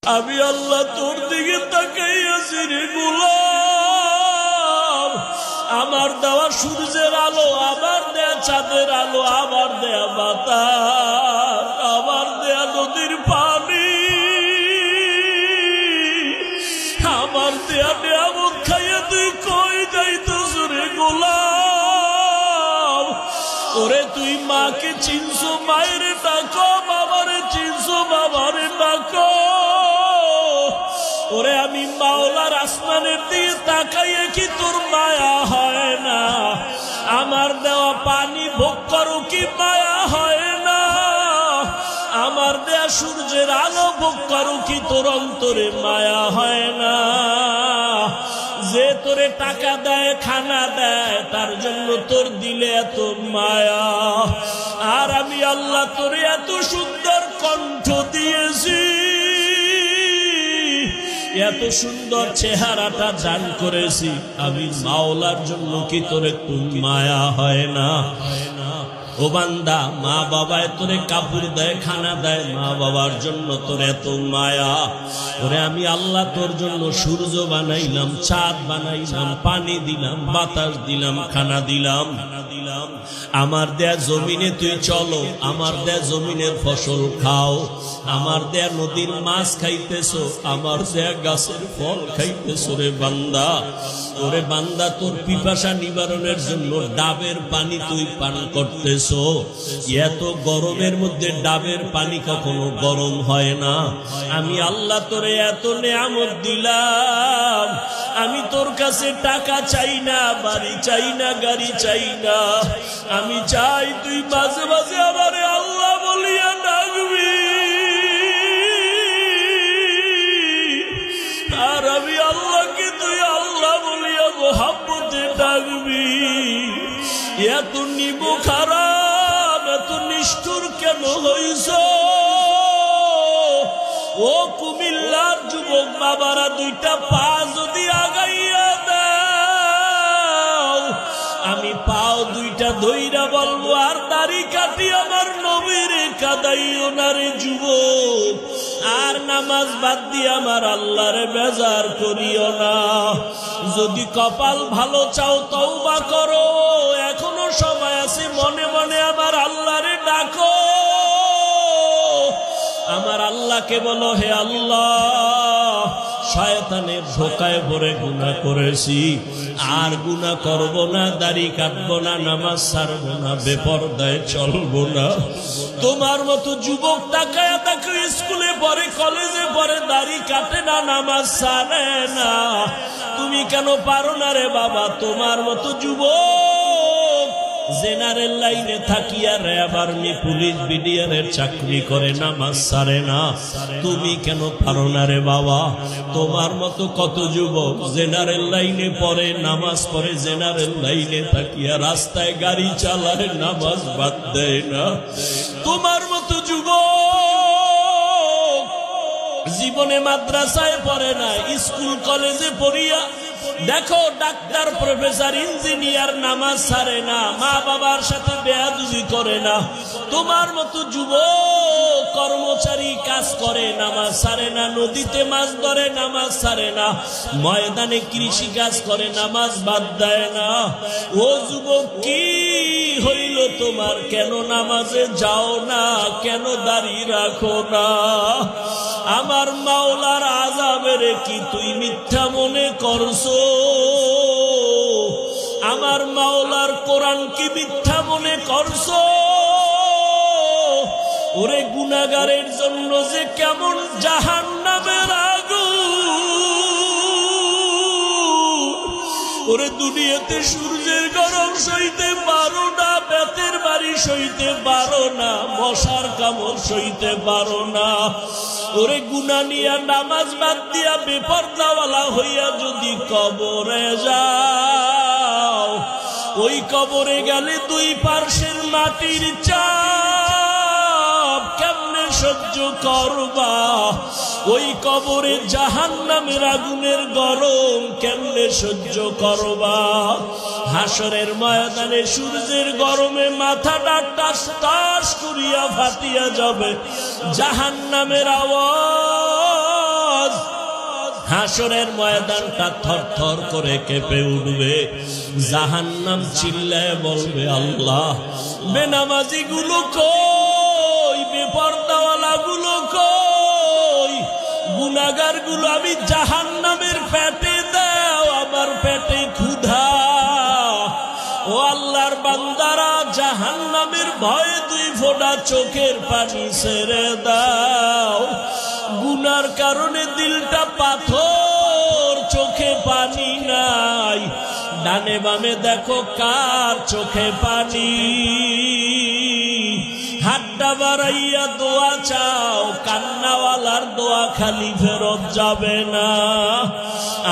আমি আল্লাহ তোর দিকে তাকাইয়াছি রে গোলাম। আমার দেওয়া সূর্যের আলো, আমার দেয়া চাঁদের আলো, আমার দেয়া বাতাস, আমার দেয়া নদীর পানি, আমার দেয়া নিয়ামত খাইয়া তুই কই যাইতেছ রে গোলাম? ওরে তুই মাকে চিনছো, মায়ের ডাকো, বাবারে চিনছো, বাবারে ডাকো। ওরে আমি মাওলার আসমানের দিকে তাকাইয়ে কি তোর মায়া হয় না? আমার দেওয়া পানি ভোগ করো কি মায়া হয় না? আমার দেয়া সূর্যের আলো ভোগ করো কি তোর অন্তরে মায়া হয় না? যে তোরে টাকা দেয়, খানা দেয়, তার জন্য তোর দিলে এত মায়া। আর আমি আল্লাহ তোরে এত সুন্দর কণ্ঠ দিয়েছি, এত সুন্দর চেহারাটা দান করেছি, আমি মাওলার জন্য কি তোর একটু মায়া হয় না? ও বান্দা, মা বাবায় তোরে কাপড় দেয়, খানা দেয়, মা বাবার জন্য তোর এত মায়া। ওরে আমি আল্লাহ তোর জন্য সূর্য বানাইলাম, চাঁদ বানাইলাম, পানি দিলাম, বাতাস দিলাম, খানা দিলাম। আমার দেয়া জমিনে তুই চলো, আমার দেয়া জমিনের ফসল খাও, আমার দেয়া নদীর মাছ খাইতেছো, আমার দেয়া গাছের ফল খাইতেছো রে বান্দা। ওরে বান্দা, তোর পিপাসা নিবারণের জন্য ডাবের পানি তুই পান করতেছো। এত গরমের মধ্যে ডাবের পানি কখনো গরম হয় না। আমি আল্লাহ তোরে এত নেয়ামত দিলাম, আমি তোর কাছে টাকা চাই না, বাড়ি চাই না, গাড়ি চাই না। আমি চাই তুই মাঝে মাঝে আমারে আল্লাহ বলিয়া ডাকবি। আর আমি আল্লাহকে তুই আল্লাহ বলিয়া মোহাব্বতে ডাকবি। এত নিব খারাপ, এত নিষ্ঠুর কেন হইছ? ও কুমিল্লার যুবক বাবারা, দুইটা পা যদি আগাইয়া দাও, আমি পাও দুইটা ধইরা বলবো, আর দাড়ি কাটি আমার নবীরে কাদাইও না রে যুবক। আর নামাজ বাদ দিয়ে আমার আল্লাহরে বেজার করিও না। যদি কপাল ভালো চাও তওবা করো, এখনো সময় আছে, মনে মনে আমার আল্লাহরে ডাকো। আমার আল্লাহকে বলো, হে আল্লাহ, শয়তানের ধোকায় পড়ে গুনাহ করেছি, আর গুনাহ করব না, দাড়ি কাটবো না, নামাজ ছাড়বো না, বেপরদায় চলবো না। তোমার মতো যুবক তাকায়া তাকে স্কুলে পড়ে, কলেজে পড়ে, দাড়ি কাটে না, নামাজ ছাড়ে না। তুমি কেন পারো না রে বাবা? তোমার মতো যুবক জেনারেল লাইনে থাকিয়া র্যাব, আর্মি, পুলিশ, বিডিআরের চাকরি করে, নামাজ ছাড়ে না। তুমি কেন পারো না রে বাবা? তোমার মতো কত যুবক জেনারেল লাইনে পড়ে, নামাজ পড়ে, জেনারেল লাইনে থাকিয়া রাস্তায় গাড়ি চালায়, নামাজ বাদ দেয় না। তোমার মতো যুবক জীবনে মাদ্রাসায় পড়ে না, স্কুল কলেজে পড়িয়া দেখো ডাক্তার, প্রফেসর, ইঞ্জিনিয়ার, নামাজ ছাড়ে না, মা বাবার সাথে বেয়াদবি করে না। তোমার মতো যুবক কর্মচারী কাজ করে, নামাজ ছাড়ে না, নদীতে মাছ ধরে, নামাজ ছাড়ে না, ময়দানে কৃষি কাজ করে, নামাজ বাদ দেয় না। ও যুবক, কি হইল তোমার? কেন নামাজে যাও না? কেন দাঁড়িয়ে রাখো না? আমার মাওলার আযাবের কি তুই মিথ্যা মনে করছো? আমার মাওলার কোরআন কি মিথ্যা মনে করছো? ওরে গুনাহগারের জন্য যে কেমন জাহান্নামের আগুন! ওরে দুনিয়াতে সূর্যের গরম সইতে পারো না, বেতের বাড়ি সইতে পারো না, মশার কামড় সইতে পারো না। ওরে গুনাহ নিয়া নামাজ বাদ দিয়া বেপরদাওয়ালা হইয়া যদি কবরে যাও, ওই কবরে গেলে দুই পার্শ্বের মাটির চাপ কেমনে সহ্য করবা? ওই কবরে জাহান্নামের আগুনের গরম কেমনে সহ্য করবা? হাসরের ময়দানে সূর্যের গরমে মাথাটা টাস টাস করিয়া ফাটিয়া যাবে, জাহান্নামের আওয়াজ হাসরের ময়দানটা থরথর করে কেঁপে উঠবে। জাহান্নাম চিল্লায় বলবে, আল্লাহ, বেনামাজি গুলো কই, বেপরদাওয়ালা গুলো কই, গুনাহগার গুলো আমি জাহান্নামের পেটে দাও, আমার পেটে ক্ষুধা। ও আল্লাহর বান্দারা, জাহান্নামের ভয়ে 2 ফোঁটা চোখের পানি ছেড়ে দাও। গুনার কারণে দিলটা পাথর, চোখে পানি নাই। ডানে বামে দেখো কার চোখে পানি। হাতটা বাড়াইয়া দোয়া চাও, কান্নাওয়ালার দোয়া খালি ফেরত যাবে না।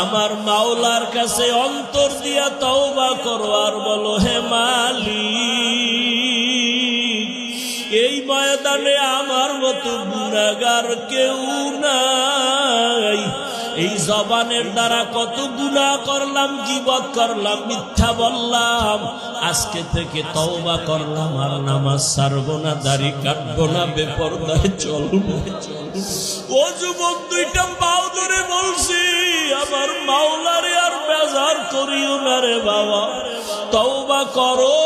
আমার মাওলার কাছে অন্তর দিয়া তওবা করো আর বলো, হে মালিক, এই ময়দানে আমার মতো গুনাহগার কেউ নাই। এই জবানের দ্বারা কত গুনাহ করলাম, গীবত করলাম, মিথ্যা বললাম। আজকে থেকে তওবা করলাম, আর নামাজ ছাড়বো না, দাড়ি কাটবো না, বেপরদায় চলবো। ও যুবক, 2টা পাও ধরে বলছি, আমার মাওলারে আর বেজার করিও না রে বাবা। তওবা করো,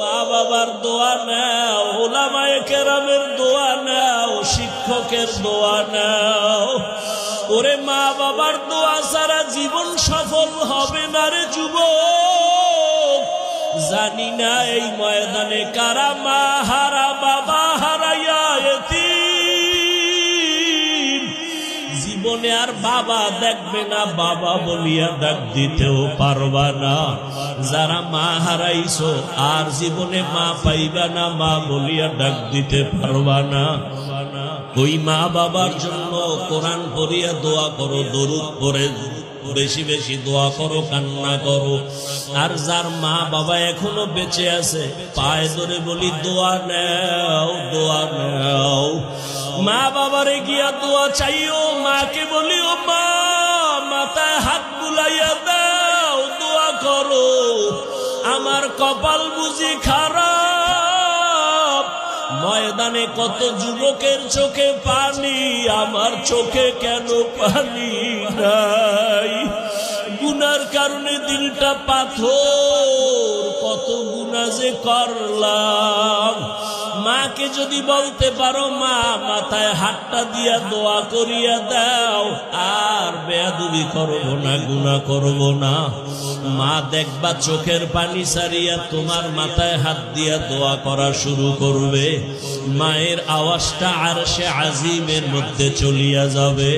মা বাবার দোয়া নাও, উলামায়ে কেরামের দোয়া নাও, শিক্ষকের দোয়া নাও। ওরে মা বাবার দোয়া ছাড়া জীবন সফল হবে না রে যুবক। জানি না এই ময়দানে কারা মা হারা, বাবা হারাইয়া এতিম। জীবনে আর বাবা দেখবে না, বাবা বলিয়া ডাক দিতেও পারবা না। যারা মা হারাইছো আর জীবনে মা পাইবা না, মা বলিয়া ডাক দিতে পারবা না। ওই মা বাবার জন্য কোরআন পড়িয়া দোয়া করো, দরুদ পড়ে বেশি বেশি দোয়া করো, কান্না করো। আর যার মা বাবা এখনো বেঁচে আছে, পায়ে ধরে বলি দোয়া নাও, দোয়া নাও। মা বাবারে গিয়া দোয়া চাইও, মাকে বলি, ও মা, মাথায় হাত বুলাইয়া দাও, দোয়া করো। আমার কপাল বুঝি খারাপ। ময়দানে কত যুবকের চোখে পানি, আমার চোখে কেন পানি নাই? গুনার কারণে দিলটা পাথর, কত গুনাহ যে করলাম। মাকে যদি বলতে পারো, মা, মাথায় হাতটা দিয়া দোয়া করিয়া দাও, আর বেয়াদবি করবো না, গুনাহ করবো না। মা দেখবা চোখের পানি সারিয়া তোমার মাথায় হাত দিয়া দোয়া করা শুরু করবে। মায়ের আওয়াজটা আরশে আজিমের মধ্যে চলিয়া যাবে।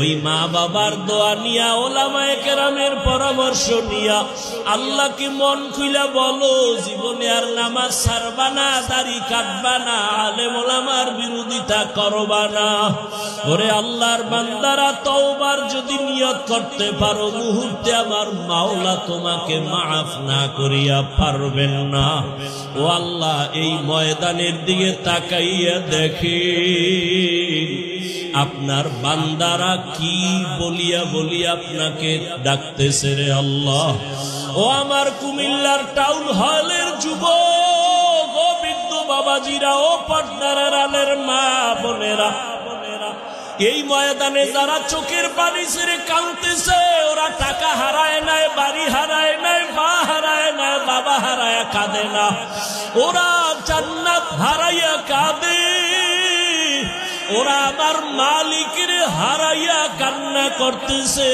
ওই মা বাবার দোয়া নিয়া, ওলামায়ে কেরামের পরামর্শ নিয়া আল্লাহকে মন খুইলা বলো, জীবনে আর নামাজ ছাড়বা না, দাড়ি কাটবা না, আলেম ওলামার বিরোধিতা করবা না। ওরে আল্লাহর বান্দারা, তওবার যদি নিয়ত করতে পারো, মুহূর্তে আমার মাওলা তোমাকে মাফ না করিয়া পারবেন না। ও আল্লাহ, এই ময়দানের দিকে তাকাইয়া দেখি আপনার বান্দারা কি বলিয়া বলিয়া আপনাকে ডাকতেছে রে আল্লাহ। ও আমার কুমিল্লার টাউন হলের যুবক, ও বৃদ্ধ বাবাজিরা, ও পর্দার আড়ালের মা বোনেরা, এই ময়দানে যারা চোখের পানি ছেড়ে কাঁদতেছে, ওরা টাকা হারায় নাই, বাড়ি হারায় নাই, মা হারায় নাই, বাবা হারায় কাঁদে না, ওরা জান্নাত হারাইয়া কাঁদে। ওরা আমার মালিকের হারাইয়া কান্না করতেছে।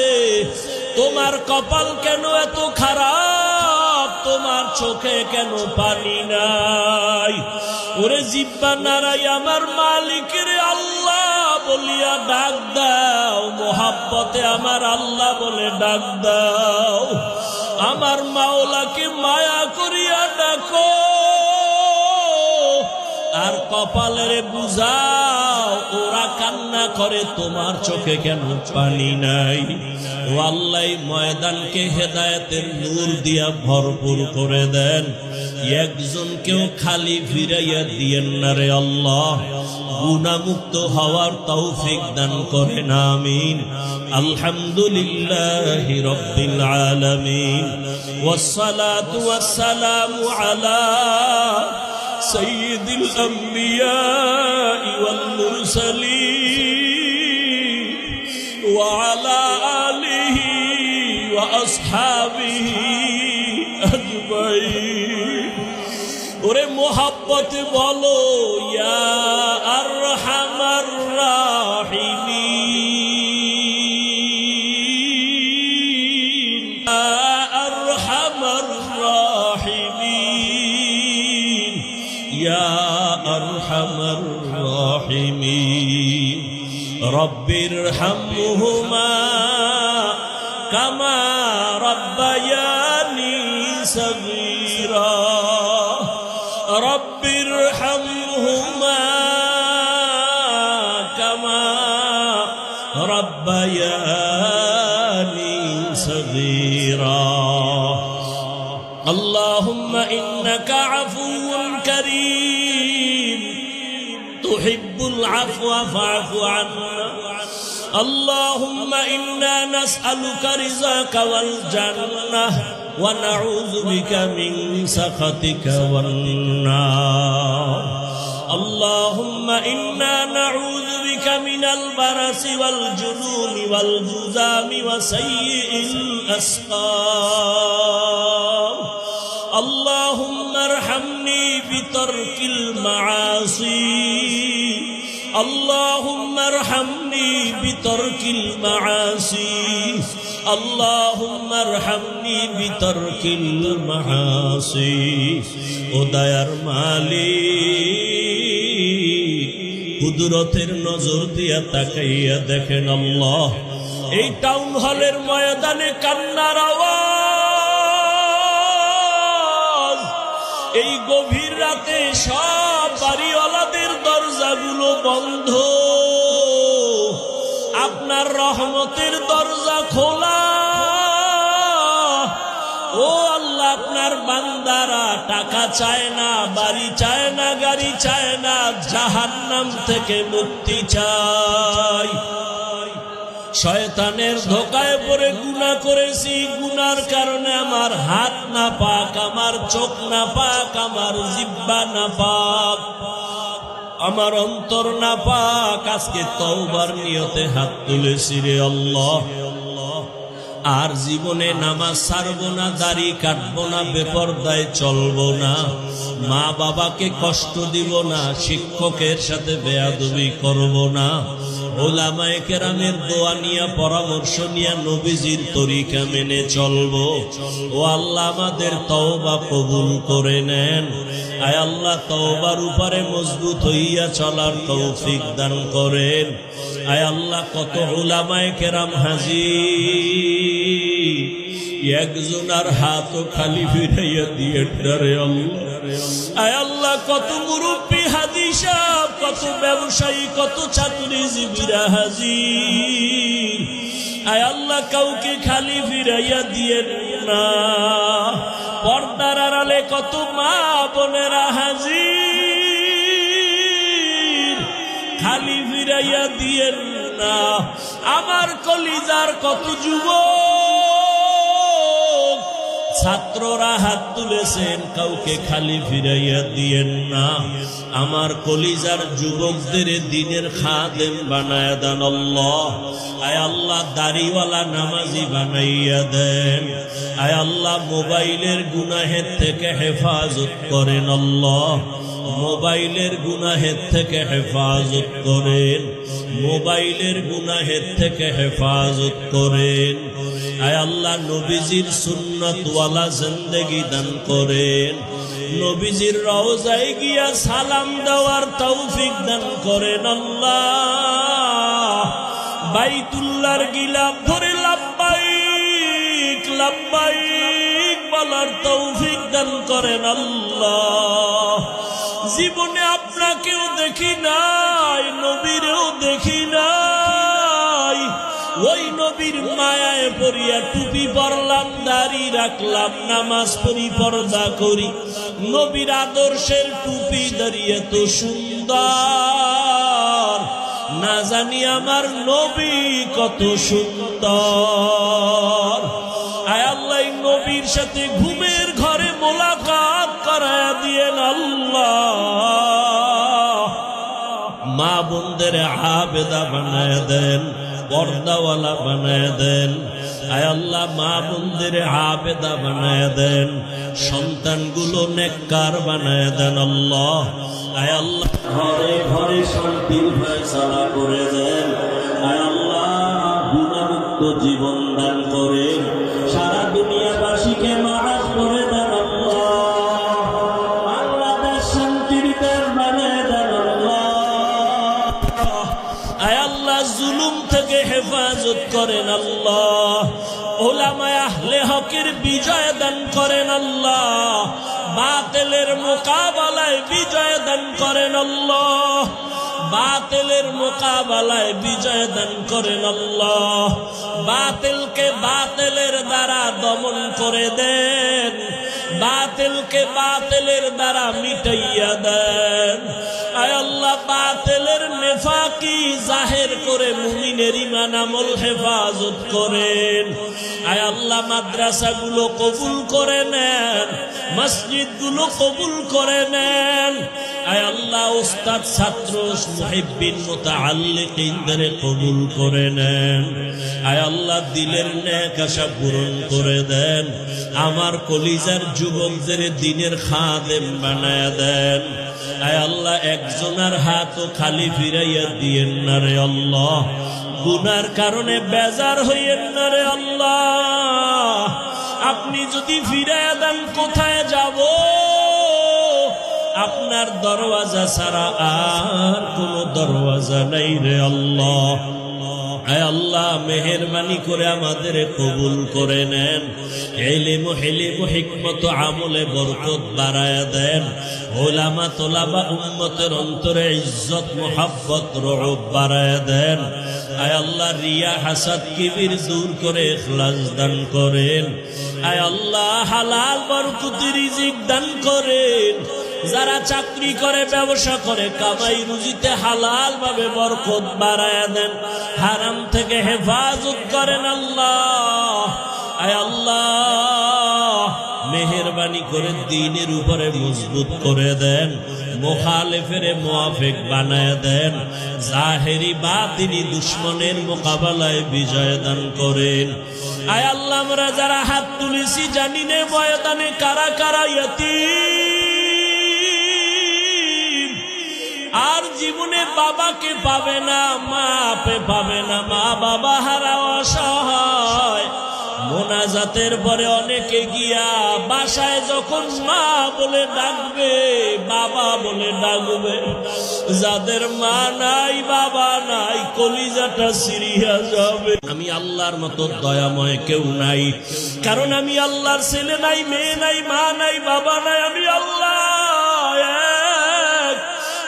তোমার কপাল কেন এত খারাপ? তোমার চোখে কেন পানি নাই? ওরে জিব্বা নাড়াই আমার মালিকের আল্লাহ বলিয়া ডাক দাও, মোহাব্বতে আমার আল্লাহ বলে ডাক দাও। আমার মাওলাকে মায়া করিয়া ডাকো, আর কপালের বুঝাও। ওরা কান্না করে, তোমার চোখে কেন পানি নাই? ও আল্লাহ, ময়দানকে হেদায়েতের নূর দিয়া ভরপুর করে দেন। একজনকেও খালি ফিরাইয়া দিয়েন না রে আল্লাহ। গুনাহমুক্ত হওয়ার তৌফিক দান করেন, আমিন। আলহামদুলিল্লাহি রাব্বিল আলামিন, ওয়াসসালাতু ওয়াসসালামু আলা সাইয়্যিদিল আম্বিয়া ওয়াল মুরসালিন وعلى آله وأصحابه أجمعين ওরে মোহাব্বতে বলো ইয়া আরহামার রাহিমিন ইয়া আরহামার রাহিমিন ইয়া আরহামার রাহিমিন রব্বিরহামহুমা কামা রাব্বায়ানি সগীরা رب ارحمهما كما ربياني صغيرا اللهم إنك عفو كريم تحب العفو فاعف عنا اللهم إنا نسألك رزقك والجنة ونعوذ بك من سخطك والنار اللهم إنا نعوذ بك من البرص والجنون والجذام وسيء الأسقام اللهم ارحمني بترك المعاصي اللهم ارحمني بترك المعاصي اللهم ارحمني بترك المعاصي ও দয়ার মালিক কুদরতের নজর দিয়া তাকাইয়া দেখেন আল্লাহ এই টাউন হলের ময়দানে কান্নার আওয়াজ এই গভীর রাতে সব বাড়িওয়ালাদের দরজাগুলো বন্ধ আপনার রহমতের দরজা খোলা ও আল্লাহ আপনার বান্দারা টাকা চায় না বাড়ি চায় না গাড়ি চায় না জাহান্নাম থেকে মুক্তি চায় শয়তানের ধোঁকায় পড়ে গুনাহ করেছি গুনার কারণে আমার হাত না পাক আমার চোখ না পাক আমার জিহ্বা না পাক আমার অন্তর না পাক আজকে তওবার নিয়তে হাত তুলেছি রে আল্লাহ আর জীবনে নামাজ ছাড়বো না দাড়ি কাটবো না বেপরদায় চলবো না মা বাবাকে কষ্ট দিব না শিক্ষকের সাথে বেয়াদবি করব না উলামায়ে কেরামের দোয়া নিয়া পরামর্শ নিয়া নবীজির তরিকা মেনে চলবো ও আল্লাহ আমাদের তওবা কবুল করে নেন আয় আল্লাহ তওবার উপরে মজবুত হইয়া চলার তৌফিক দান করেন আয় আল্লাহ কত উলামায়ে কেরাম হাজির একজনের হাতও খালি ফিরাইয়া দিয়ে রে আল্লাহ আয় আল্লাহ কত মুরব্বী হাজি সাহেব কত ব্যবসায়ী কত চাকরিজীবীরা হাজির আয় আল্লাহ কাউকে খালি ফিরাইয়া দিয়ে না পর্দার আড়ালে কত মা বোনেরা হাজির খালি ফিরাইয়া দিয়ে না আমার কলিজার কত যুবক ছাত্ররা হাত তুলেছেন কাউকে খালি ফিরাইয়া দিয়েন না আমার কলিজার যুবকদের দ্বীনের খাদেম বানায়া দেন আল্লাহ আয় আল্লাহ দাড়িওয়ালা নামাজি বানাইয়া দেন আয় আল্লাহ মোবাইলের গুনাহের থেকে হেফাজত করেন আল্লাহ মোবাইলের গুনাহের থেকে হেফাজত করেন মোবাইলের গুনাহের থেকে হেফাজত করেন আয় আল্লাহ নবীজির সুন্নতওয়ালা জিন্দেগি দান করেন নবীজির রওজায় গিয়া সালাম দেওয়ার তৌফিক দান করেন আল্লাহ বাইতুল্লাহর গিলাফ ধরে লাব্বাইক লাব্বাইক বলার তৌফিক দান করেন আল্লাহ জীবনে আপনাকেও দেখি নাই নবীরেও দেখি নাই ওই নবীর মায়ায় পড়িয়া টুপি পরলাম দাড়ি রাখলাম নামাজ পড়ি পর্দা করি নবীর আদর্শের টুপি দাঁড়িয়ে তো সুন্দর না জানি আমার নবী কত সুন্দর আয় আল্লাহ নবীর সাথে ঘুমের ঘরে মোলাকাত করায়া দিয়েন আল্লাহ মা বোনদের আবেদা বানায় দেন পর্দাওয়ালা বানায় দেন। আয় আল্লাহ মা বোনদের আবেদা বানায় দেন, সন্তানগুলো নেককার বানায় দেন আল্লাহ। আয় আল্লাহ ঘরে ঘরে শান্তির ফয়সালা করে দেন। আয় আল্লাহ গুনাহমুক্ত জীবন দান করেন, সারা দুনিয়াবাসীকে মাফ করে দেন আল্লাহ। বাংলাদেশ শান্তির দেশ বানায় দেন আল্লাহ। আয় আল্লাহ জুলুম থেকে হেফাজত করেন আল্লাহ। উলামায়ে আহলে হকের বিজয় দান করেন আল্লাহ। বাতিলের মোকাবেলায় বিজয় দান করেন আল্লাহ। বাতিলের মোকাবেলায় বিজয় দান করেন আল্লাহ। বাতিলকে বাতিলের দ্বারা দমন করে দেন, বাতিলকে বাতিলের দ্বারা মিটাইয়া দেন। আয় আল্লাহ বাতিলের নেফাকি জাহের করে মুমিনের ঈমান আমল হেফাজত করেন। আয় আল্লাহ মাদ্রাসাগুলো কবুল করে নেন, মসজিদগুলো কবুল করে নেন। আয় আল্লাহ উস্তাদ ছাত্র মুহিব্বিন মুতাআল্লিকিনদের কবুল করে নেন। আয় আল্লাহ দিলের নেক আশা পূরণ করে দেন। আমার কলিজার যুবকদের দিনের খাদেম বানায় দেন। আয় আল্লাহ একজনের হাতও খালি ফিরাইয়া দিয়েন না রে আল্লাহ। গুনার কারণে বেজার হইয়েন না রে আল্লাহ। আপনি যদি ফিরাইয়া দেন কোথায় যাব? আপনার দরওয়াজা ছাড়া আর কোন দরওয়াজা নাই রে আল্লাহ। আয় আল্লাহ মেহেরবানি করে আমাদের কবুল করে নেন। ইলম হিলম হিকমত আমলে বরকত বাড়ায়া দেন। উলামা তোলাবা উম্মতের অন্তরে ইজ্জত মুহাব্বত রউব বাড়ায়া দেন। আয় আল্লাহ রিয়া হাসাদ কিবির দূর করে ইখলাস দান করেন। আয় আল্লাহ হালাল বরকতি রিজিক দান করেন। যারা চাকরি করে ব্যবসা করে কামাই রুজিতে হালাল ভাবে বরকত বাড়ায়া দেন। হারাম থেকে হেফাজত করেন আল্লাহ। আয় আল্লাহ মেহেরবানি করে দ্বীনের উপরে মজবুত করে দেন। মুখালিফের মুআফিক বানায় দেন। জাহেরি বাতিনি দুশমনের মোকাবেলায় বিজয় দান করেন। আয় আল্লাহ আমরা যারা হাত তুলেছি জানি নে ময়দানে কারা কারা ইয়াতীম, আর জীবনে বাবাকে পাবে না, মা পাবে না, মা বাবা হারা অসহায়। মোনাজাতের পরে অনেকে গিয়া বাসায় যখন মা বলে ডাকবে, বাবা বলে ডাকবে, যাদের মা নাই বাবা নাই কলিজাটা সিরিয়া যাবে। আমি আল্লাহর মতো দয়াময় কেউ নাই, কারণ আমি আল্লাহর ছেলে নাই, মেয়ে নাই, মা নাই, বাবা নাই। আমি আল্লাহ এক।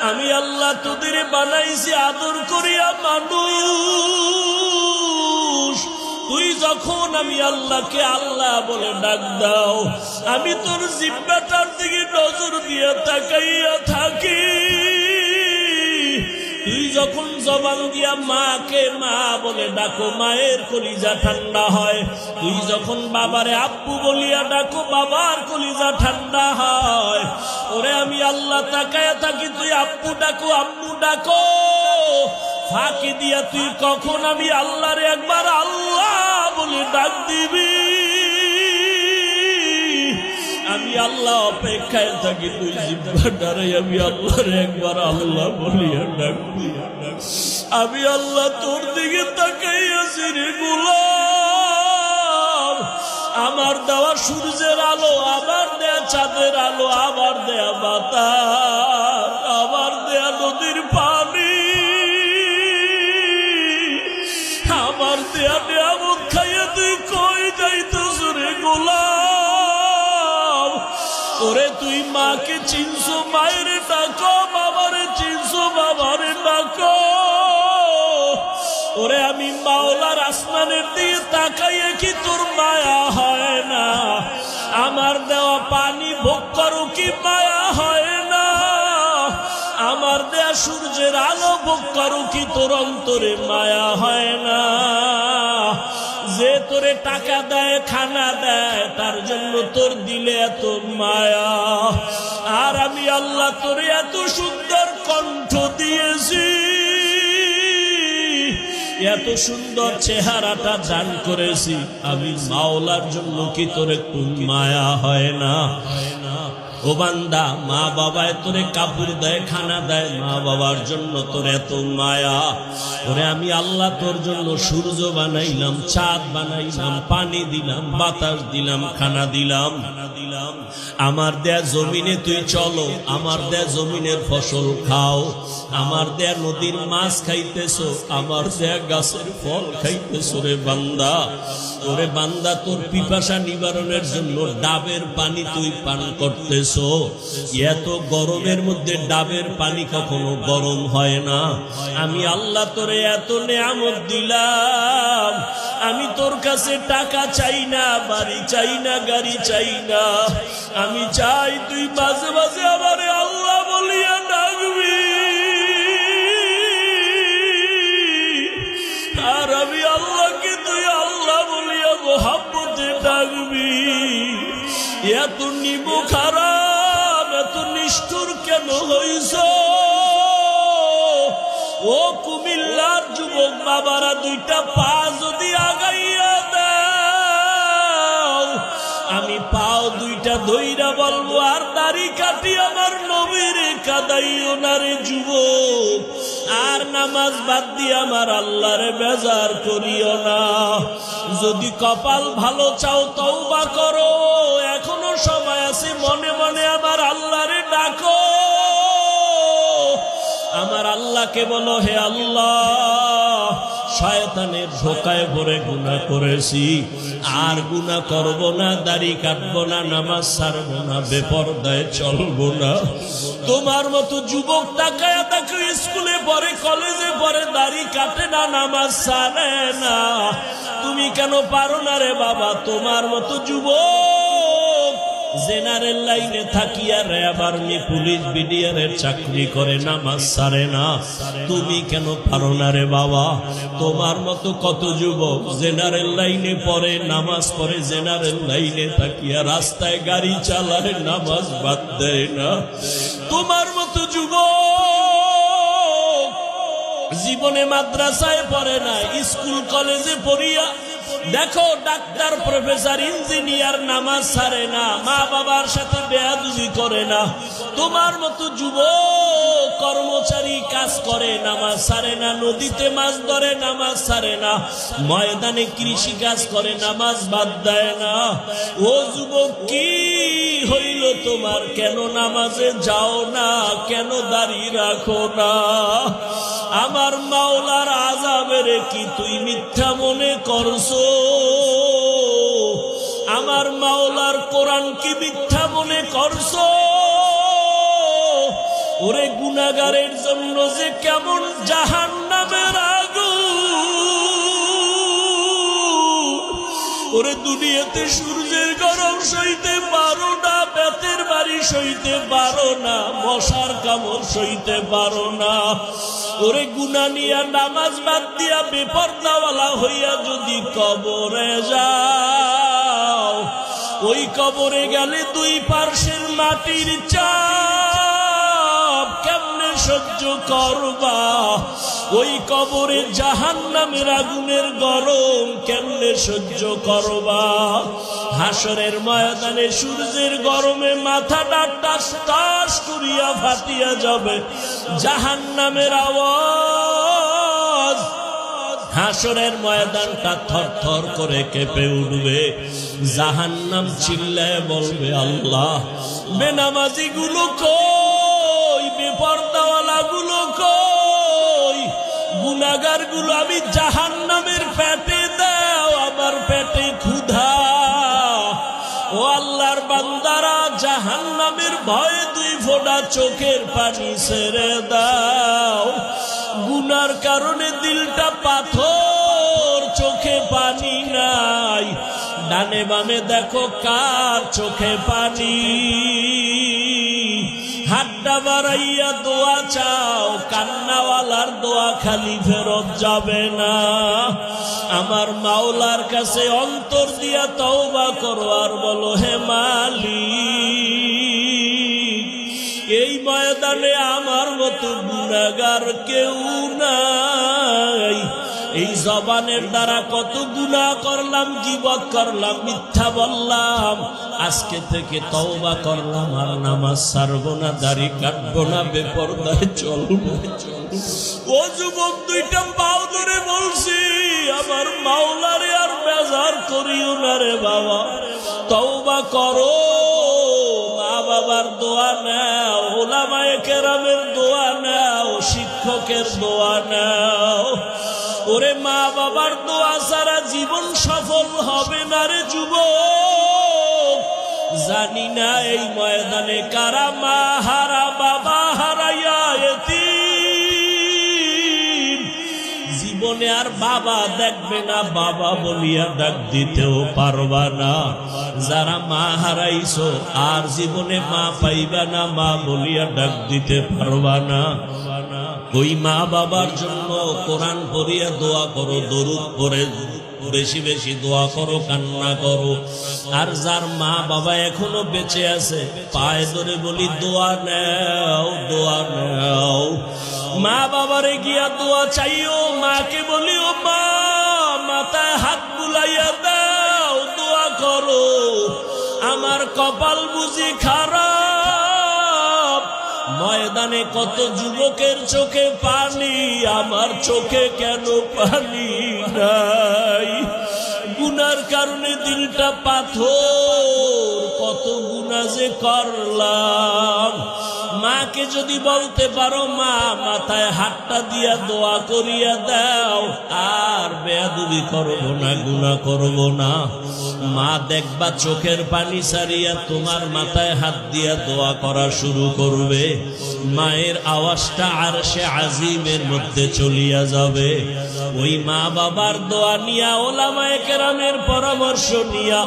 আমি আল্লাহ তোদের বানাইছি আদর করিয়া মানুষ। তুই যখন আমি আল্লাহকে আল্লাহ বলে ডাক দাও, আমি তোর জিহ্বাটার দিকে নজর দিয়ে তাকাইয়া থাকি। তুই যখন জবান দিয়া মাকে মা বলে ডাকো, মায়ের কলিজা ঠান্ডা হয়। তুই যখন বাবারে আব্বু বলিয়া ডাকো, বাবার কলিজা ঠান্ডা হয়। ওরে আমি আল্লাহ তাকায়া থাকি, তুই আব্বু ডাকো, আম্মু ডাকো, ফাঁকি দিয়া তুই কখন আমি আল্লাহরে একবার আল্লাহ বলে ডাক দিবি। আমি আল্লাহ অপেক্ষায় থাকি, তুই জিহ্বাটারে আমি আল্লাহরে একবার আল্লাহ বলিয়া ডাকবি। আমি আল্লাহ তোর দিকে তাকাইয়াছি রে গোলাম। আমার দেওয়া সূর্যের আলো, আমার দেয়া চাঁদের আলো, আমার দেয়া বাতাস, আমার দেয়া নদীর পানি, আমার দেয়া নিয়ামত খাইয়া তুই কই যাইতেছ রে গোলাম? ওরে তুই মাকে চিনছো, মায়ের ডাকো, বাবারে চিনছো, বাবারে ডাকো। ওরে আমি মাওলার আসমানের দিকে তাকাইয়ে কি তোর মায়া হয় না? আমার দেওয়া পানি ভোগ করো কি মায়া হয় না? আমার দেয়া সূর্যের আলো ভোগ করো কি তোর অন্তরে মায়া হয় না? যে তোরে টাকা দেয়, খানা দেয়, তার জন্য তোর দিলে এত মায়া। আর আমি আল্লাহ তোরে এত সুন্দর কণ্ঠ দিয়েছি, এত সুন্দর চেহারাটা দান করেছি আমি মাওলার জন্য কি তোর একটু মায়া হয় না? ও বান্দা, মা বাবায় তোরে কাপড় দেয়, খানা দেয়, মা বাবার জন্য তোর এত মায়া। ওরে আমি আল্লাহ তোর জন্য সূর্য বানাইলাম, চাঁদ বানাইলাম, পানি দিলাম, বাতাস দিলাম, খানা দিলাম। আমার দেয়া জমিনে তুই চলো, আমার দেয়া জমিনের ফসল খাও, আমার দেয়া নদীর মাছ খাইতেছো, আমার দেয়া গাছের ফল খাইতেছো। রে বান্দা, ওরে বান্দা, তোর পিপাসা নিবারণের জন্য ডাবের পানি তুই পান করতেছো। এত গরমের মধ্যে ডাবের পানি কখনো গরম হয় না। আমি আল্লাহ তোরে এত নেয়ামত দিলাম, আমি তোর কাছে টাকা চাই না, বাড়ি চাই না, গাড়ি চাই না। আমি চাই তুই মাঝে মাঝে আমারে আল্লাহ বলিয়া ডাকবি, আর আমি আল্লাহকে তুই আল্লাহ বলিয়া মোহাব্বতে ডাকবি। এত নিবো খারাপ, এত নিষ্ঠুর কেন হইছ? ও কুমিল্লার যুবক বাবারা, দুইটা পা যদি আগাইয়া দাও, আমি পাও দুইটা ধইরা বলবো, আর দাড়ি কাটি আমার নবীর কাদাইও না রে যুবক, আর নামাজ বাদ দিয়ে আমার আল্লাহরে বেজার করিও না। যদি কপাল ভালো চাও তওবা করো, এখনো সময় আছে, মনে মনে আমার আল্লাহরে ডাকো। আমার আল্লাহকে বলো, হে আল্লাহ, শয়তানের ধোকায় পড়ে গুনাহ করেছি, আর গুনাহ করব না, দাড়ি কাটবো না, নামাজ ছাড়বো না, বেপরদায় চলবো না। তোমার মতো যুবক তাকায়া তাকে স্কুলে পড়ে, কলেজে পড়ে, দাড়ি কাটে না, নামাজ ছাড়ে না। তুমি কেন পারো না রে বাবা? তোমার মতো যুবক জেনারেল লাইনে থাকিয়া র্যাব, আর্মি, পুলিশ, বিডিআরের চাকরি করে, নামাজ ছাড়ে না। তুমি কেন পারো না রে বাবা? তোমার মতো কত যুবক জেনারেল লাইনে পড়ে, নামাজ পড়ে, জেনারেল লাইনে থাকিয়া রাস্তায় গাড়ি চালায়, নামাজ বাদ দেয় না। তোমার মতো যুবক জীবনে মাদ্রাসায় পড়ে না, স্কুল কলেজে পড়িয়া দেখো ডাক্তার, প্রফেসর, ইঞ্জিনিয়ার, নামাজ ছাড়ে না, মা বাবার সাথে বেয়াদবি করে না। তোমার মতো যুবক কর্মচারী কাজ করে, নামাজ ছাড়ে না, নদীতে মাছ ধরে, নামাজ ছাড়ে না, ময়দানে কৃষি কাজ করে, নামাজ বাদ দেয় না। ও যুবক, কি হইল তোমার? কেন নামাজে যাও না? কেন দাড়ি রাখো না? আমার মাওলার আযাবের কি তুই মিথ্যা মনে করছো? আমার মাওলার কোরআন কি মিথ্যা মনে করছো? ওরে গুনাহগারের জন্য যে কেমন জাহান্নামের আগুন! ওরে দুনিয়াতে সূর্যের গরম সইতে পারো না, বেতের বাড়ি সইতে পারো না, মশার কামড় সইতে পারো না। ওরে গুনাহ নিয়া, নামাজ বাদ দিয়া, বেপরদাওয়ালা হইয়া যদি কবরে যাও, ওই কবরে গেলে দুই পার্শ্বের মাটির চাপ কেমনে সহ্য করবা? ওই কবরে জাহান্নামের আগুনের গরম কেমনে সহ্য করবা? হাসরের ময়দানে সূর্যের গরমে মাথাটা টাস টাস করিয়া ফাটিয়া যাবে, জাহান্নামের আওয়াজ। হাসরের ময়দানটা থরথর করে কেঁপে উঠবে, জাহান্নাম চিল্লায় বলবে, আল্লাহ, বেনামাজি গুলো কই? বেপরদাওয়ালা গুলো কই? গুনাহগার গুলো আমি জাহান্নামের পেটে দাও, আমার পেটে ক্ষুধা। ও আল্লাহর বান্দারা, জাহান্নামের ভয়ে দুই ফোঁটা চোখের পানি ছেড়ে দাও। গুনার কারণে দিলটা পাথর, চোখে পানি নাই। ডানে বামে দেখো কার চোখে পানি। হাতটা বাড়াইয়া দোয়া চাও, কান্নাওয়ালার দোয়া খালি ফেরত যাবে না। আমার মাওলার কাছে অন্তর দিয়া তওবা করো, আর বলো, হে মালিক, এই ময়দানে আমার মতো গুনাহগার কেউ নাই, এই জবানের দ্বারা কত গুনাহ করলাম, গীবত করলাম, মিথ্যা বললাম। আজকে থেকে তওবা করলাম, আর নামাজ ছাড়বো না, দাড়ি কাটবো না, বেপরদায় চলবো। ও যুবক, দুইটা পাও ধরে বলছি, আমার মাওলারে আর বেজার করিও না রে বাবা। তওবা করো, মা বাবার দোয়া নাও, উলামায়ে কেরামের দোয়া নাও, শিক্ষকের দোয়া নাও। ওরে মা বাবার দোয়া ছাড়া জীবন সফল হবে না রে যুবক। জানি না এই ময়দানে কারা মা হারা, বাবা হারাইয়া এতিম। জীবনে আর বাবা দেখবে না, বাবা বলিয়া ডাক দিতেও পারবা না। যারা মা হারাইছো আর জীবনে মা পাইবা না, মা বলিয়া ডাক দিতে পারবা না। ওই মা বাবার জন্য কোরআন পড়িয়া দোয়া করো, দরুদ পড়ে বেশি বেশি দোয়া করো, কান্না করো। আর যার মা বাবা এখনো বেঁচে আছে, পায়ে ধরে বলি দোয়া নাও, দোয়া নাও। মা বাবারে গিয়া দোয়া চাইও, মাকে বলিও মা, মাথায় হাত বুলাইয়া দাও, দোয়া করো। আমার কপাল বুঝি খারাপ, ময়দানে কত যুবকের চোখে পানি, আমার চোখে কেন পানি নাই? গুনার কারণে দিলটা পাথর, কত গুনাহ যে করলাম। মাকে যদি বলতে পারো মা, মাথায় হাতটা দিয়া দোয়া করিয়া দাও, আর বেয়াদবি করব না, গুনাহ করব না। মা দেখবা চোখের পানি সারিয়া তোমার মাথায় হাত দিয়া দোয়া করা শুরু করবে। মায়ের আওয়াজটা আরশে আজিমের মধ্যে চলিয়া যাবে। ওই মা বাবার দোয়া নিয়া, উলামায়ে কেরামের পরামর্শ নিয়া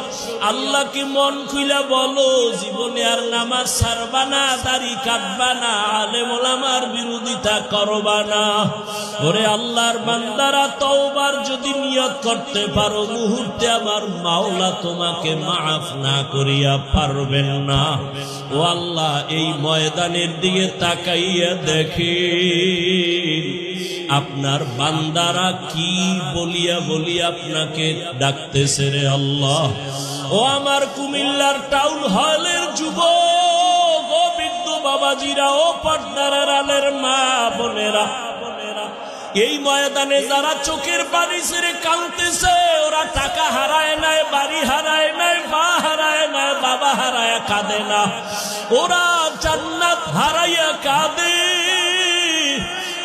আল্লাহকে মন খুইলা বলো, জীবনে আর নামাজ ছাড়বা না, দাড়ি কাটবা না, আলেম ওলামার বিরোধিতা করবা না। ওরে আল্লাহর বান্দারা, তওবার যদি নিয়ত করতে পারো, মুহূর্তে আমার মাওলা তোমাকে মাফ না করিয়া পারবেন না। ও আল্লাহ, এই ময়দানের দিকে তাকাইয়া দেখি আপনার বান্দারা কি বলিয়া বলিয়া আপনাকে ডাকতেছে রে আল্লাহ। ও আমার কুমিল্লার টাউন হলের যুবক, ও বৃদ্ধ বাবাজিরা, ও পর্দার আড়ালের মা বোনেরা, এই ময়দানে যারা চোখের পানি ছেড়ে কাঁদতেছে, ওরা টাকা হারায় নাই, বাড়ি হারায় নাই, মা হারায় নাই, বাবা হারায় কাঁদে না, ওরা জান্নাত হারাইয়া কাঁদে।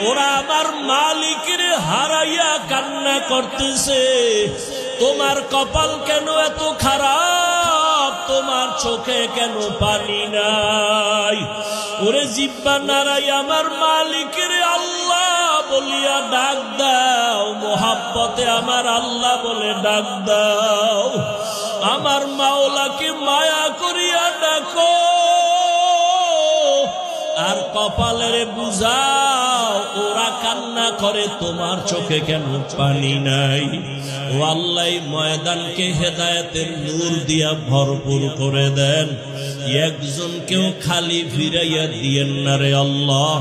ওরা আমার মালিকের হারাইয়া কান্না করতেছে। তোমার কপাল কেন এত খারাপ? তোমার চোখে কেন পানি নাই? ওরে জিব্বা নারাই আমার মালিকের আল্লাহ বলিয়া ডাক দাও, মোহাব্বতে আমার আল্লাহ বলে ডাক দাও। আমার মাওলাকে মায়া করিয়া ডাকো, আর কপালের বুঝাও। ওরা কান্না করে, তোমার চোখে কেন পানি নাই? ও আল্লাহ, ময়দানকে হেদায়েতের নূর দিয়া ভরপুর করে দেন। একজনকেও খালি ফিরাইয়া দিয়েন না রে আল্লাহ।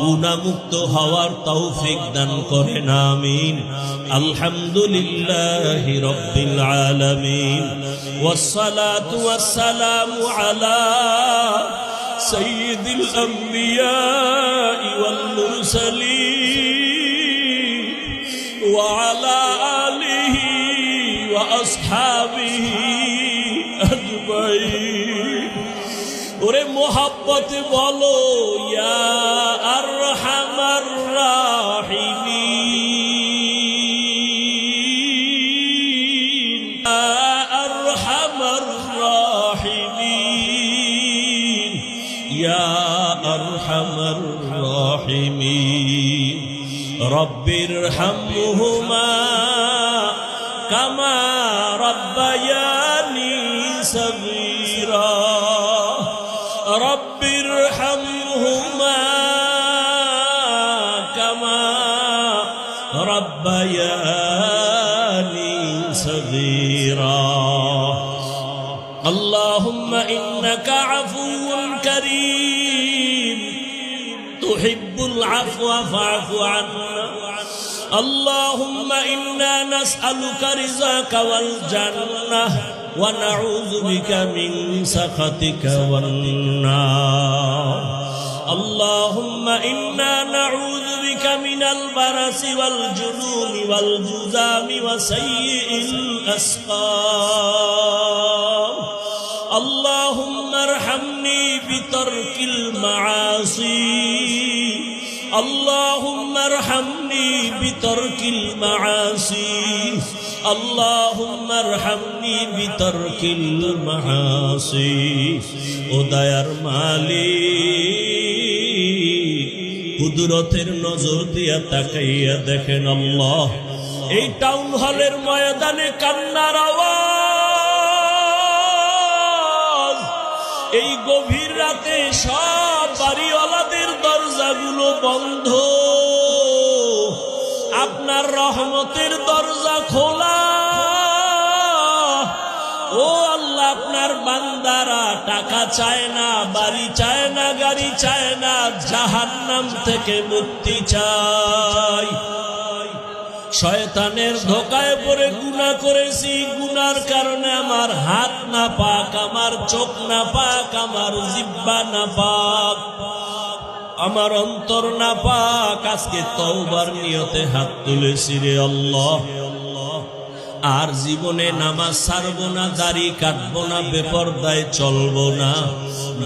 গুনাহমুক্ত হওয়ার তৌফিক দান করেন, আমিন। আলহামদুলিল্লাহি রাব্বিল আলামিন, ওয়াসসালাতু ওয়াসসালামু আলা সাইয়্যিদিল আমবিয়া ওয়াল মুরসালিন ওয়া আলা আলিহি ওয়া আসহাবিহি আজমাইন। ওরে মোহাব্বতে বলো, ইয়া আরহামার রাহিমিন, ইয়া আরহামার রাহিমিন, ইয়া আরহামার রাহিমিন। রব্বিরহামহুমা কামা রব্বায়ানি সগীরা। রব্বিরহামহুমা কামা রব্বায়ানি সগীরা। আল্লাহুম্মা ইন্নাকা আফুউন কারীম তুহিব্বুল আফওয়া ফা'ফু আন্না। আল্লাহুম্মা ইন্না নাসআলুকা রিযাকা ওয়াল জান্নাহ ওয়া নাউযু বিকা মিন সাখাতিকা ওয়ান নার। আল্লাহুম্মা ইন্না নাউযু বিকা মিনাল বারাসি ওয়াল জুনুনি ওয়াল জুযামি ওয়া সাইয়্যিল আসকাম। আল্লাহুম্মা আরহামনি বিতারকিল মাআসি। اللهم ارحمني بترك المعاصي اللهم ارحمني بترك المعاصي ও দয়ার মালিক কুদরতের নজর দিয়া তাকাইয়া দেখেন আল্লাহ এই টাউন হলের ময়দানে কান্নার আওয়াজ, এই গভীর রাতে সব বাড়িওয়ালাদের দরজাগুলো বন্ধ, আপনার রহমতের দরজা খোলা। ও আল্লাহ, আপনার বান্দারা টাকা চায় না, বাড়ি চায় না, গাড়ি চায় না, জাহান্নাম থেকে মুক্তি চায়। শয়তানের ধোকায় পড়ে গুনাহ করেছি, গুনার কারণে আমার হাত না পাক, আমার চোখ না পাক, আমার জিহ্বা না পাক, আমার অন্তর না পাক। আজকে তওবার নিয়তে হাত তুলেছি রে আল্লাহ, আর জীবনে নামাজ ছাড়বো না, দাড়ি কাটবো না, বেপরদায় চলবো না,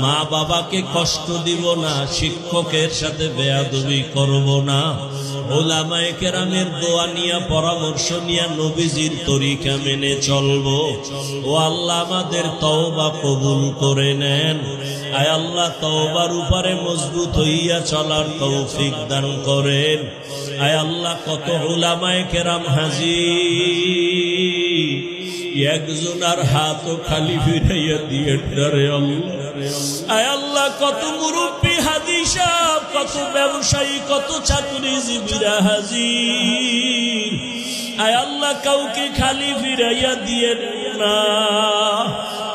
মা বাবাকে কষ্ট দিব না, শিক্ষকের সাথে বেয়াদবি করব না, ওলামায়ে কেরামের দোয়া নিয়া পরামর্শ নিয়া নবীজির তরিকা মেনে চলবো। ও আল্লাহ, আমাদের তওবা কবুল করে নেন। আয় আল্লাহ, তওবার উপরে মজবুত হইয়া চলার তৌফিক দান করেন। আয় আল্লাহ, কত ওলামায়ে কেরাম হাজির, একজন আর হাতও খালি ফিরাইয়া দিয়ে ডরে আল্লাহ। আয় আল্লাহ, কত মুরব্বী হাজি সাহেব, কত ব্যবসায়ী, কত চাকরিজীবীরা হাজির। আয় আল্লাহ, কাউকে খালি ফিরাইয়া দিয়ে না।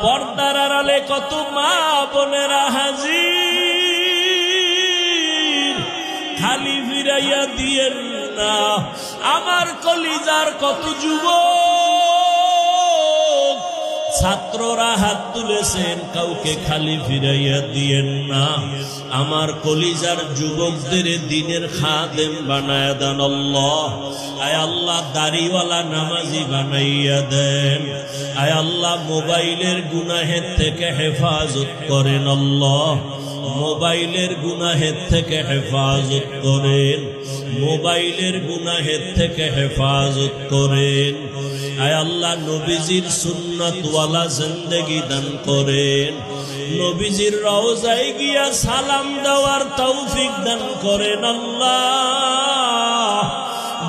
পর্দার আড়ালে কত মা বোনেরা হাজির, খালি ফিরাইয়া দিয়ে না। আমার কলিজার কত যুবক ছাত্ররা হাত তুলেছেন, কাউকে খালি ফিরাইয়া দিয়েন না। আমার কলিজার যুবকদের দিনের খাদেম বানায়া দেন আল্লাহ। আয় আল্লাহ, দাড়িওয়ালা নামাজি বানাইয়া দেন। আয় আল্লাহ, মোবাইলের গুনাহের থেকে হেফাজত করেন আল্লাহ, মোবাইলের গুনাহের থেকে হেফাজত করেন, মোবাইলের গুনাহের থেকে হেফাজত করেন। আয় আল্লাহ, নবীজির সুন্নাতওয়ালা জিন্দেগি দান করেন, নবীজির রওজায় গিয়া সালাম দেওয়ার তৌফিক দান করেন আল্লাহ।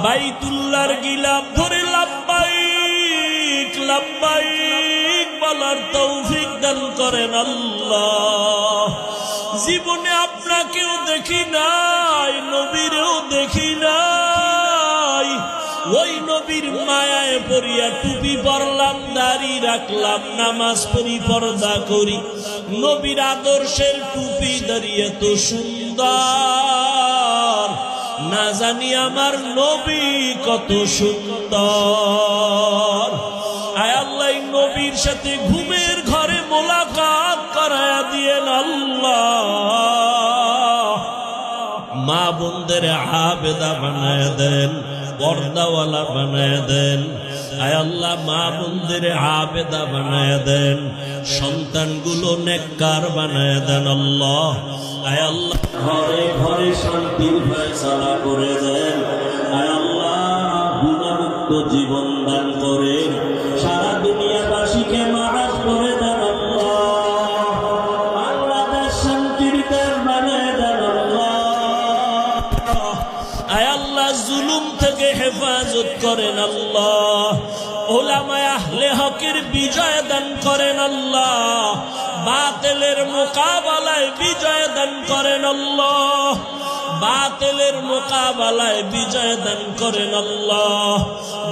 বাইতুল্লাহর গিলাফ ধরে লাব্বাইক লাব্বাইক বলার তৌফিক দান করেন আল্লাহ। জীবনে আপনাকেও দেখি নাই, নবীরেও দেখি নাই, ওই নবীর মায়ায় পড়িয়া টুপি পরলাম, দাড়ি রাখলাম, নামাজ পড়ি, পর্দা করি, নবীর আদর্শের টুপি দাঁড়িয়ে তো সুন্দর, না জানি আমার নবী কত সুন্দর। আয় আল্লাহ, নবীর সাথে ঘুমের ঘরে মোলাকাত করায়া দিয়েন আল্লাহ। মা বোনদের আবেদা বানায় দেন, পর্দাওয়ালা বানায় দেন। আয় আল্লাহ, মা বোনদের আবেদা বানায় দেন, সন্তানগুলো নেককার বানায় দেন আল্লাহ। আয় আল্লাহ, ঘরে ঘরে শান্তির ফয়সালা করে দেন। আয় আল্লাহ, গুনাহমুক্ত জীবন দান করেন, সারা দুনিয়াবাসীকে মাফ করে দেন আল্লাহ। বাংলাদেশ শান্তির দেশ বানায় দেন আল্লাহ। আয় আল্লাহ, জুলুম থেকে হেফাজত করেন আল্লাহ। উলামায়ে আহলে হকের বিজয় দান করেন আল্লাহ। বাতিলের মোকাবেলায় বিজয় দান করেন আল্লাহ। বাতিলের মোকাবেলায় বিজয় দান করেন আল্লাহ।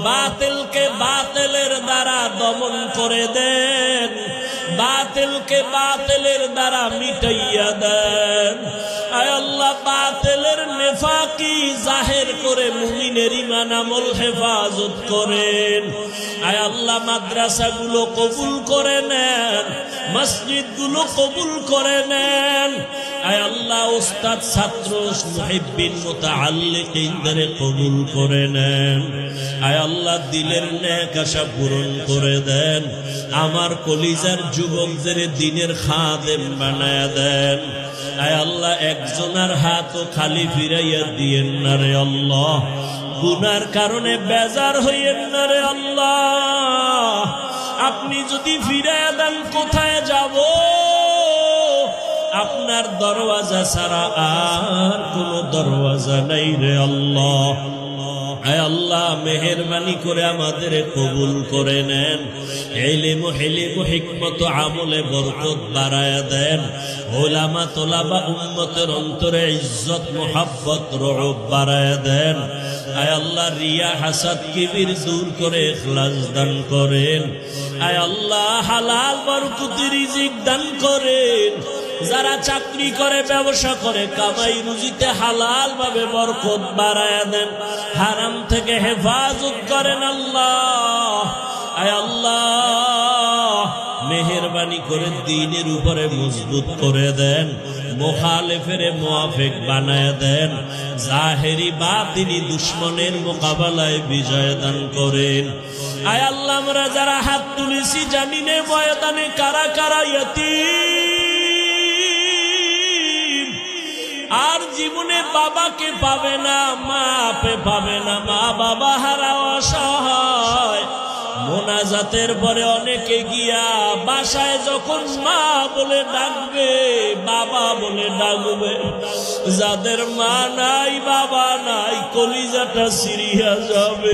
বাতিলকে বাতিলের দ্বারা দমন করে দেন, বাতিলকে বাতিলের দ্বারা মিটাইয়া দেন। আয় আল্লাহ বাতিলের নেফাকি জাহের করে মুমিনের ঈমান আমল হেফাজত করেন। আয় আল্লাহ মাদ্রাসাগুলো কবুল করে নেন, মসজিদগুলো কবুল করে নেন। আয় আল্লাহ উস্তাদ ছাত্র মুহিব্বিন মুতাআল্লিকিনদের কবুল করে নেন। আয় আল্লাহ দিলের নেক আশা পূরণ করে দেন। আমার কলিজার যুবকদের দ্বীনের খাদেম বানায়া দেন। আয় আল্লাহ একজনের হাতও খালি ফিরাইয়া দিয়েন না রে আল্লাহ। গুনার কারণে বেজার হইয়েন না রে আল্লাহ। আপনি যদি ফিরাইয়া দেন কোথায় যাব? আপনার দরওয়াজা ছাড়া আর কোন দরওয়াজা নাই রে আল্লাহ। আয় আল্লাহ মেহেরবানি করে আমাদের কবুল করে নেন। ইলম হিকমত আমলে বরকত বাড়ায়া দেন। উলামা তোলাবা উম্মতের অন্তরে ইজ্জত মুহাব্বত রউব বাড়ায়া দেন। আয় আল্লাহ রিয়া হাসাদ কিবির দূর করে ইখলাস দান করেন। আয় আল্লাহ হালাল বরকতি রিজিক দান করেন। যারা চাকরি করে ব্যবসা করে কামাই রুজিতে হালাল ভাবে বরকত বাড়ায়া দেন। হারাম থেকে হেফাজত করেন আল্লাহ। আয় আল্লাহ মেহেরবানি করে দ্বীনের উপরে মজবুত করে দেন। মুখালিফের মুআফিক বানায় দেন। জাহেরি বাতিনি দুশমনের মোকাবেলায় বিজয় দান করেন। আয় আল্লাহ আমরা যারা হাত তুলেছি জামিনে ময়দানে কারা কারা ইয়াতীম আর জীবনে বাবাকে পাবে না, মা পাবে না, মা বাবা হারা অসহায়, মোনাজাতের পরে অনেকে গিয়া বাসায় যখন মা বলে ডাকবে, বাবা বলে ডাকবে, যাদের মা নাই বাবা নাই কলিজাটা সিরিয়া যাবে।